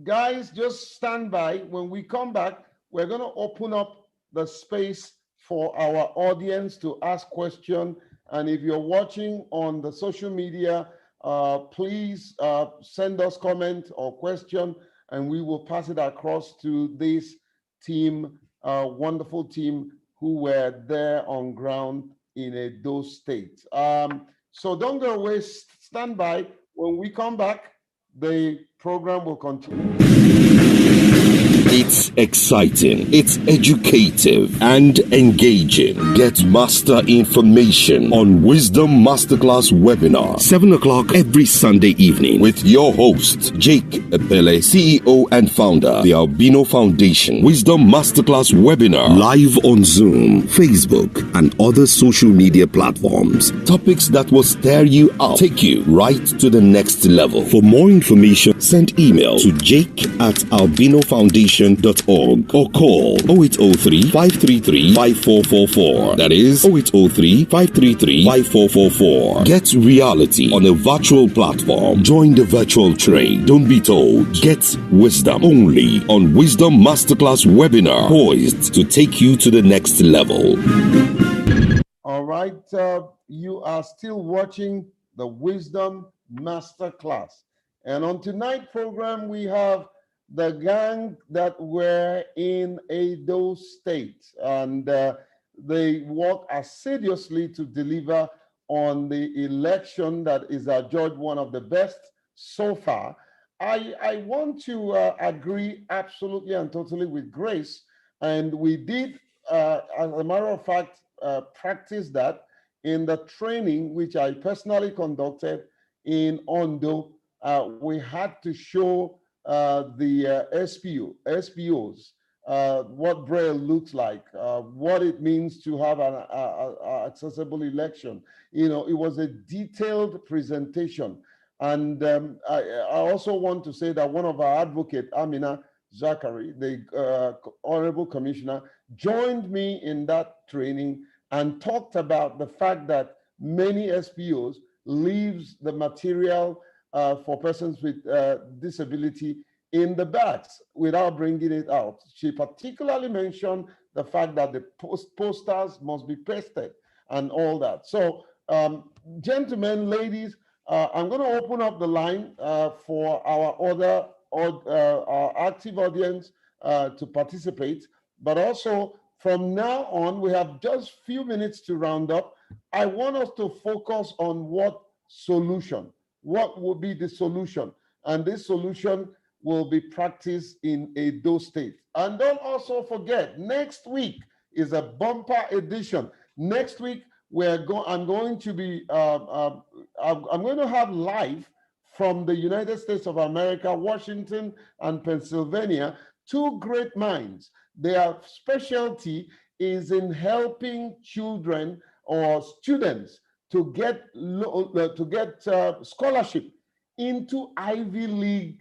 Guys, just stand by. When we come back, we're going to open up the space for our audience to ask questions. And if you're watching on the social media, please send us comment or question, and we will pass it across to this team, wonderful team who were there on ground in Edo State. So don't go away, stand by. When we come back, the program will continue. It's exciting, it's educative, and engaging. Get master information on Wisdom Masterclass webinar, 7 o'clock every Sunday evening with your host, Jake Ebele, CEO and founder, the Albino Foundation. Wisdom Masterclass webinar, live on Zoom, Facebook, and other social media platforms. Topics that will stir you up, take you right to the next level. For more information, send email to jake@albinofoundation.org or call 0803 533 5444. That is 0803 533 5444. Get reality on a virtual platform. Join the virtual train. Don't be told. Get wisdom only on Wisdom Masterclass webinar, poised to take you to the next level. All right, you are still watching the Wisdom Masterclass. And on tonight's program, we have the gang that were in Edo State, and they work assiduously to deliver on the election that is adjudged one of the best so far. I want to agree absolutely and totally with Grace, and we did, as a matter of fact, practice that in the training which I personally conducted in Ondo. We had to show the SPOs, what Braille looks like, what it means to have an accessible election. You know, it was a detailed presentation. And I also want to say that one of our advocates, Amina Zachary, the Honorable Commissioner, joined me in that training and talked about the fact that many SPOs leaves the material for persons with disability in the bags without bringing it out. She particularly mentioned the fact that the posters must be pasted and all that. So, gentlemen, ladies, I'm going to open up the line for our other our active audience to participate, but also from now on, we have just few minutes to round up. I want us to focus on what will be the solution, and this solution will be practiced in Edo State. And don't also forget, next week is a bumper edition. Next week, I'm going to be, I'm going to have live from the United States of America, Washington and Pennsylvania, two great minds. Their specialty is in helping children or students to get scholarship into Ivy League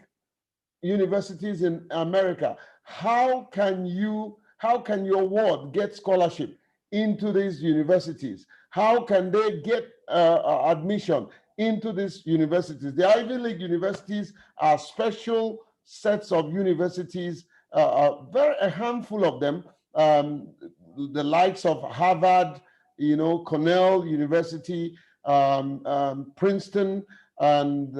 universities in America. How can your ward get scholarship into these universities? How can they get admission into these universities? The Ivy League universities are special sets of universities, a handful of them, the likes of Harvard, Cornell University, Princeton, and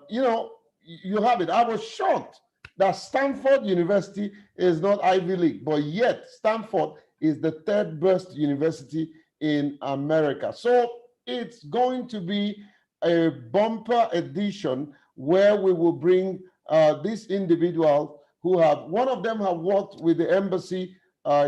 you have it. I was shocked that Stanford University is not Ivy League, but yet Stanford is the third best university in America. So it's going to be a bumper edition where we will bring these individuals who one of them have worked with the embassy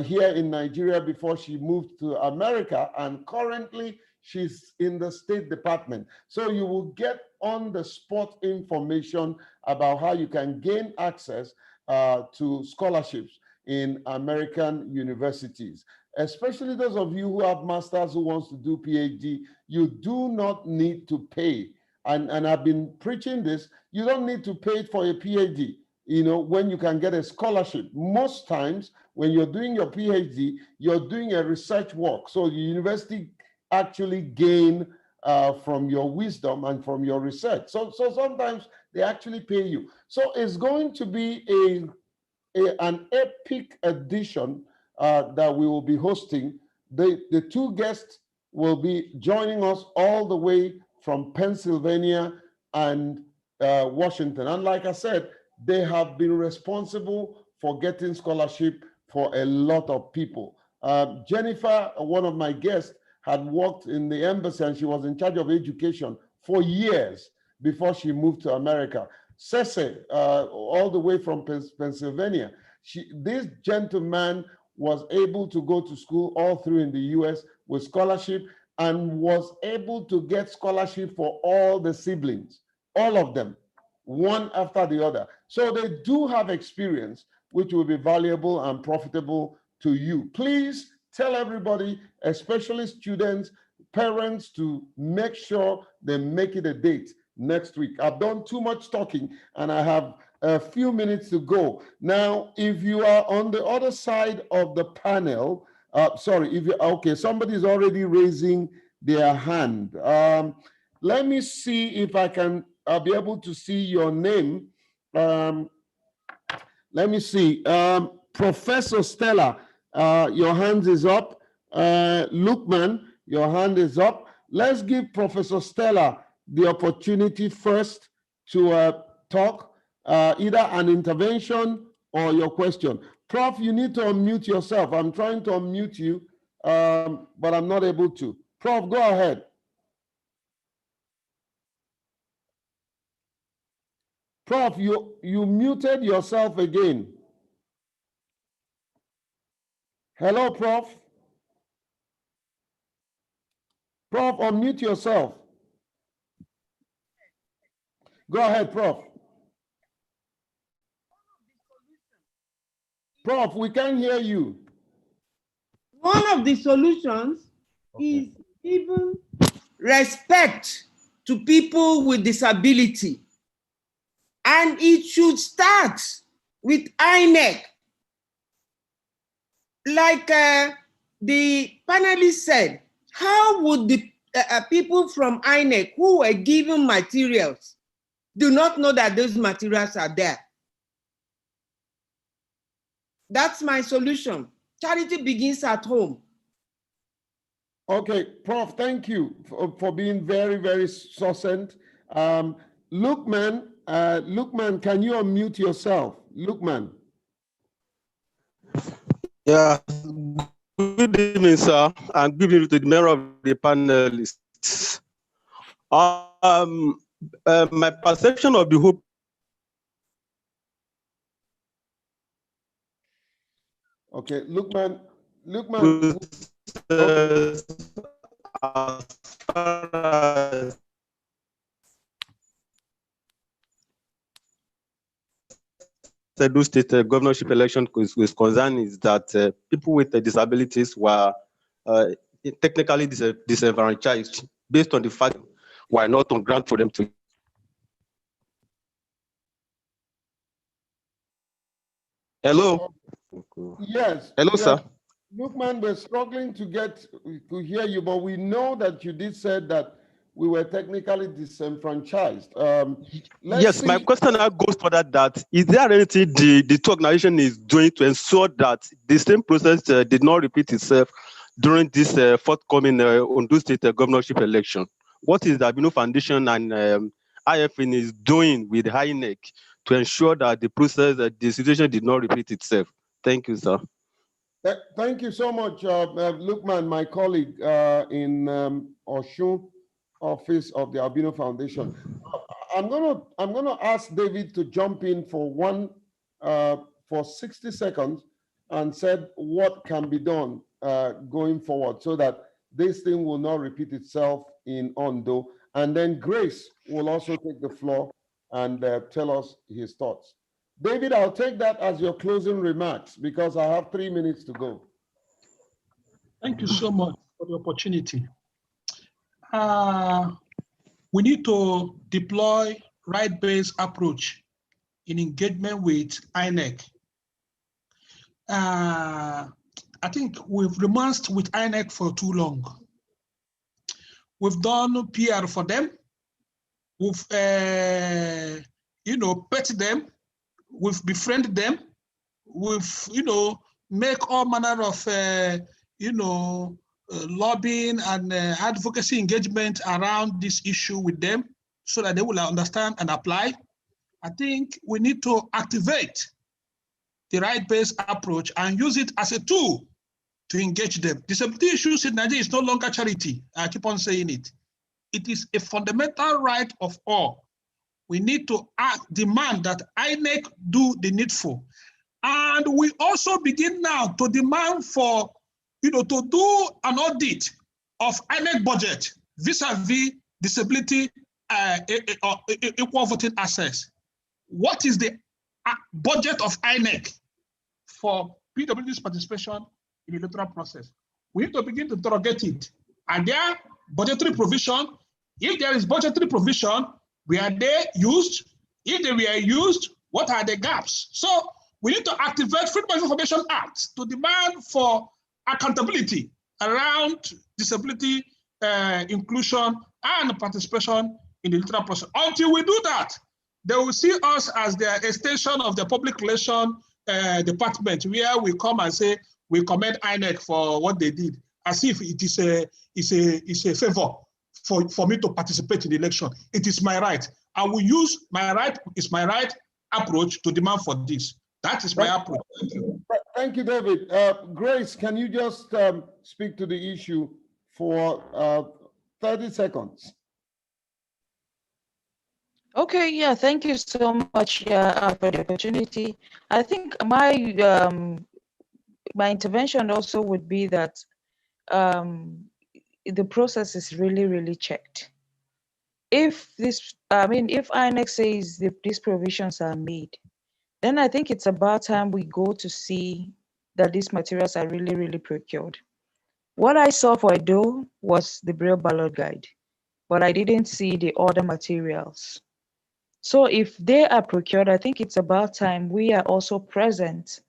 here in Nigeria before she moved to America, and currently she's in the State Department. So you will get on the spot information about how you can gain access to scholarships in American universities. Especially those of you who have masters who wants to do PhD, you do not need to pay. And I've been preaching this, you don't need to pay for a PhD, when you can get a scholarship. Most times when you're doing your PhD, you're doing a research work. So the university actually gain from your wisdom and from your research. So sometimes they actually pay you. So it's going to be an epic edition that we will be hosting. The two guests will be joining us all the way from Pennsylvania and Washington. And like I said, they have been responsible for getting scholarship for a lot of people. Jennifer, one of my guests, had worked in the embassy and she was in charge of education for years before she moved to America. Cece, all the way from Pennsylvania, This gentleman was able to go to school all through in the US with scholarship and was able to get scholarship for all the siblings, all of them, one after the other. So they do have experience, which will be valuable and profitable to you. Please tell everybody, especially students, parents, to make sure they make it a date next week. I've done too much talking and I have a few minutes to go. Now, if you are on the other side of the panel, okay, somebody's already raising their hand. Let me see if I can be able to see your name. Let me see. Professor Stella, your hand is up. Lukman, your hand is up. Let's give Professor Stella the opportunity first to talk, either an intervention or your question. Prof, you need to unmute yourself. I'm trying to unmute you, but I'm not able to. Prof, go ahead. Prof, you muted yourself again. Hello, Prof. Prof, unmute yourself. Go ahead, Prof. Prof, we can't hear you. One of the solutions is even respect to people with disability. And it should start with INEC. Like the panelists said, how would the people from INEC who were given materials do not know that those materials are there? That's my solution. Charity begins at home. Okay, Prof, thank you for being very, very succinct. Lukman, can you unmute yourself? Lukman. Yeah, good evening, sir, and good evening to the member of the panelists. My perception of the whole. Okay, Lukman. Okay. As far as Edo State governorship election is concerned, is that people with disabilities were technically disenfranchised based on the fact were not on ground for them to. Hello. Yes. Hello, yes. sir. Lukman, we're struggling to hear you, but we know that you did say that we were technically disenfranchised. Yes, my question now goes further that, is there anything the two organization is doing to ensure that the same process did not repeat itself during this forthcoming Ondo State governorship election? What is the Abino Foundation and IFN is doing with INEC to ensure that the process, the situation did not repeat itself? Thank you, sir. Thank you so much, Lukman, my colleague in Oshun office of the Albino Foundation. I'm gonna ask David to jump in for 60 seconds and said what can be done going forward so that this thing will not repeat itself in Ondo. And then Grace will also take the floor and tell us his thoughts. David, I'll take that as your closing remarks because I have 3 minutes to go. Thank you so much for the opportunity. We need to deploy right-based approach in engagement with INEC. I think we've romanced with INEC for too long. We've done PR for them. We've, petted them. We've befriended them. We've, make all manner of, lobbying and advocacy engagement around this issue with them so that they will understand and apply. I think we need to activate the right-based approach and use it as a tool to engage them. Disability issues in Nigeria is no longer charity. I keep on saying it. It is a fundamental right of all. We need to demand that INEC do the needful. And we also begin now to demand for, to do an audit of INEC budget vis-a-vis disability equal voting access. What is the budget of INEC for PWD's participation in the electoral process? We need to begin to interrogate it. And there budgetary provision? If there is budgetary provision, were they used? If they were used, what are the gaps? So we need to activate Freedom of Information Act to demand for accountability around disability inclusion and participation in the electoral process. Until we do that, they will see us as the extension of the public relation department, where we come and say we commend INEC for what they did, as if it is a favor for me to participate in the election. It is my right. I will use my right approach to demand for this. That is my approach. Thank you. Thank you, David. Grace, can you just speak to the issue for 30 seconds? Okay, yeah, thank you so much for the opportunity. I think my intervention also would be that the process is really, really checked. If if INEC says these provisions are made, then I think it's about time we go to see that these materials are really, really procured. What I saw for Edo was the Braille ballot guide, but I didn't see the other materials. So if they are procured, I think it's about time we are also present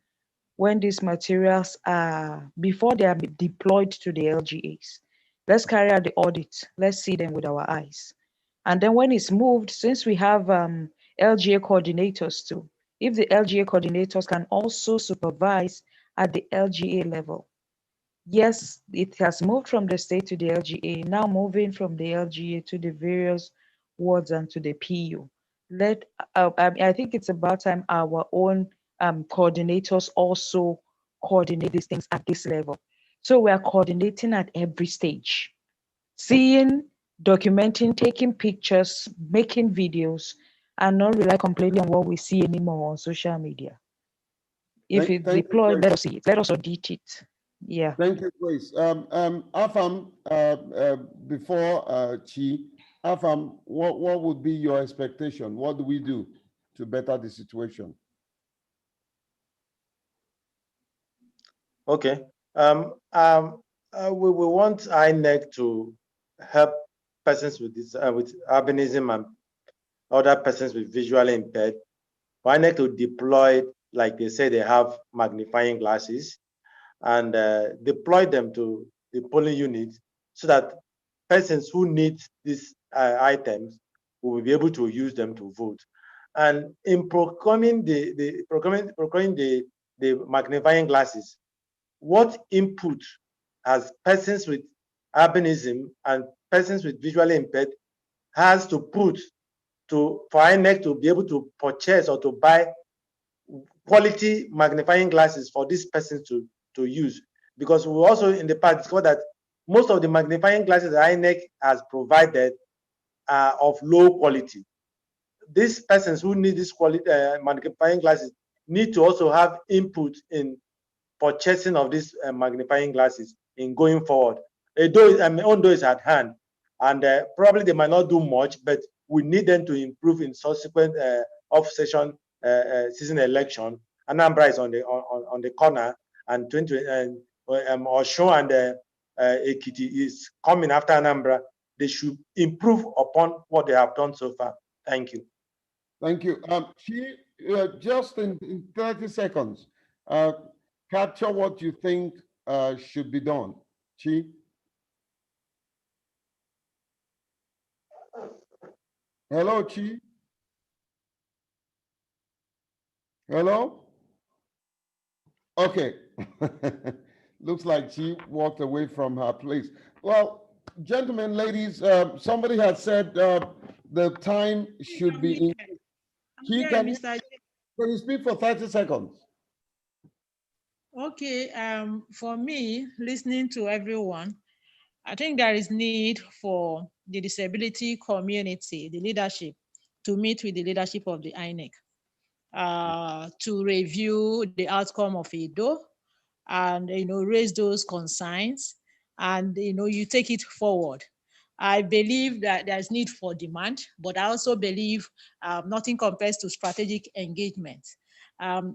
when these materials are, before they are deployed to the LGAs. Let's carry out the audit. Let's see them with our eyes. And then when it's moved, since we have LGA coordinators too, if the LGA coordinators can also supervise at the LGA level. Yes, it has moved from the state to the LGA, now moving from the LGA to the various wards and to the PU. I think it's about time our own coordinators also coordinate these things at this level. So we are coordinating at every stage, seeing, documenting, taking pictures, making videos, and not rely completely on what we see anymore on social media. If it's deployed, let us see it. Let us audit it. Yeah. Thank you, Grace. Afam, before Chi, Afam, what would be your expectation? What do we do to better the situation? Okay. We want INEC to help persons with albinism and other persons with visually impaired. For INEC to deploy, like they say, they have magnifying glasses, and deploy them to the polling unit so that persons who need these items will be able to use them to vote. And in procuring the magnifying glasses, what input has persons with albinism and persons with visually impaired has to put for INEC to be able to purchase or to buy quality magnifying glasses for these persons to use? Because we also in the past discovered that most of the magnifying glasses that INEC has provided are of low quality. These persons who need this quality magnifying glasses need to also have input in purchasing of these magnifying glasses in going forward. Although it's at hand, and probably they might not do much, but we need them to improve in subsequent off-session season election. Anambra is on the corner, and Osun and Ekiti is coming after Anambra. They should improve upon what they have done so far. Thank you. Thank you. Just in 30 seconds, capture what you think should be done. Chi? Hello, Chi? Hello? Okay. Looks like she walked away from her place. Well, gentlemen, ladies, somebody has said the time should be... Can you speak for 30 seconds? Okay, for me, listening to everyone, I think there is need for the disability community, the leadership, to meet with the leadership of the INEC to review the outcome of EDO and raise those concerns, and you take it forward. I believe that there's need for demand, but I also believe nothing compares to strategic engagement.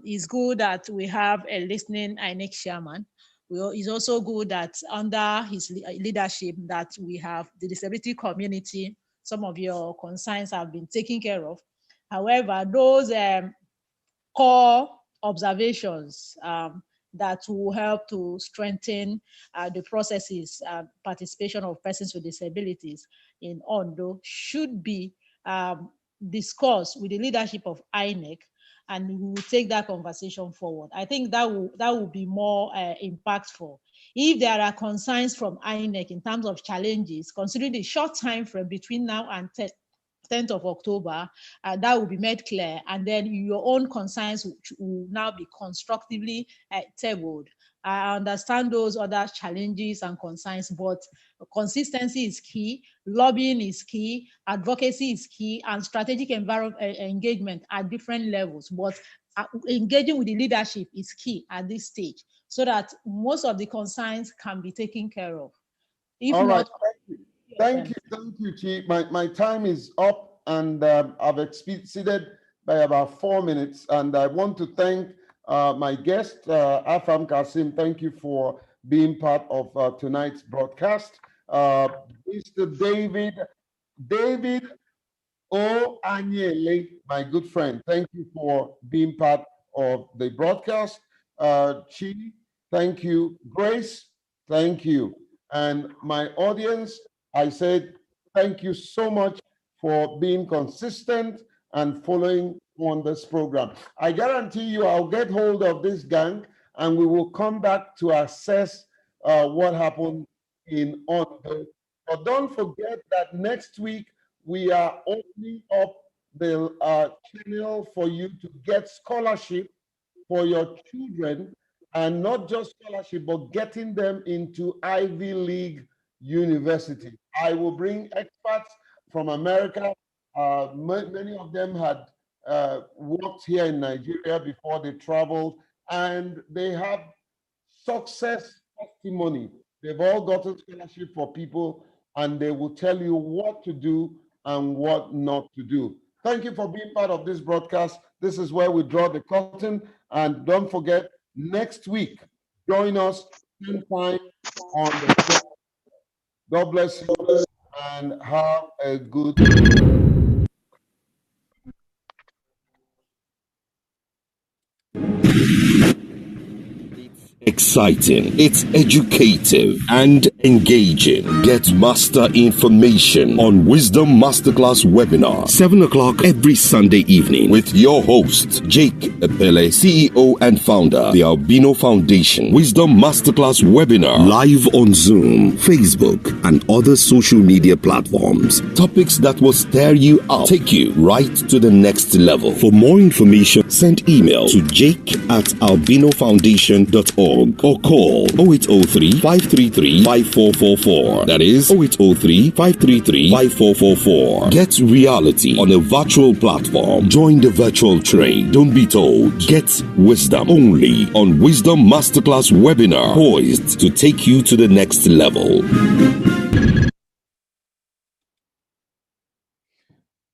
It's good that we have a listening INEC chairman. It's also good that under his leadership that we have the disability community. Some of your concerns have been taken care of. However, those core observations that will help to strengthen the processes, participation of persons with disabilities in Ondo should be discussed with the leadership of INEC, and we will take that conversation forward. I think that will be more impactful. If there are concerns from INEC in terms of challenges, considering the short time frame between now and 10th of October, that will be made clear, and then your own concerns will now be constructively tabled. I understand those other challenges and concerns, but consistency is key, lobbying is key, advocacy is key, and strategic engagement at different levels. But engaging with the leadership is key at this stage, so that most of the concerns can be taken care of. If All not, right. Thank you, Chief. My time is up, and I've exceeded by about 4 minutes. And I want to thank my guest, Afam Kasim. Thank you for being part of tonight's broadcast. Mr. David O. Anyele, my good friend, thank you for being part of the broadcast. Chi, thank you. Grace, thank you. And my audience, I said, thank you so much for being consistent and following on this program. I guarantee you I'll get hold of this gang and we will come back to assess what happened in Ondo. But don't forget that next week we are opening up the channel for you to get scholarship for your children, and not just scholarship, but getting them into Ivy League university. I will bring experts from America. Many of them had worked here in Nigeria before they traveled, and they have success testimony. They've all gotten scholarship for people, and they will tell you what to do and what not to do. Thank you for being part of this broadcast. This is where we draw the curtain. And don't forget, next week, join us same time on the show. God bless you and have a good Exciting, it's educative and engaging. Get master information on Wisdom Masterclass webinar, 7 o'clock every Sunday evening with your host, Jake Epele, CEO and founder, the Albino Foundation. Wisdom Masterclass webinar, live on Zoom, Facebook, and other social media platforms. Topics that will stir you up, take you right to the next level. For more information, send email to jake@albinofoundation.org. or call 0803 533 5444. That is 0803 533 5444. Get reality on a virtual platform. Join the virtual trade. Don't be told. Get wisdom only on Wisdom Masterclass webinar, poised to take you to the next level.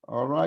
All right.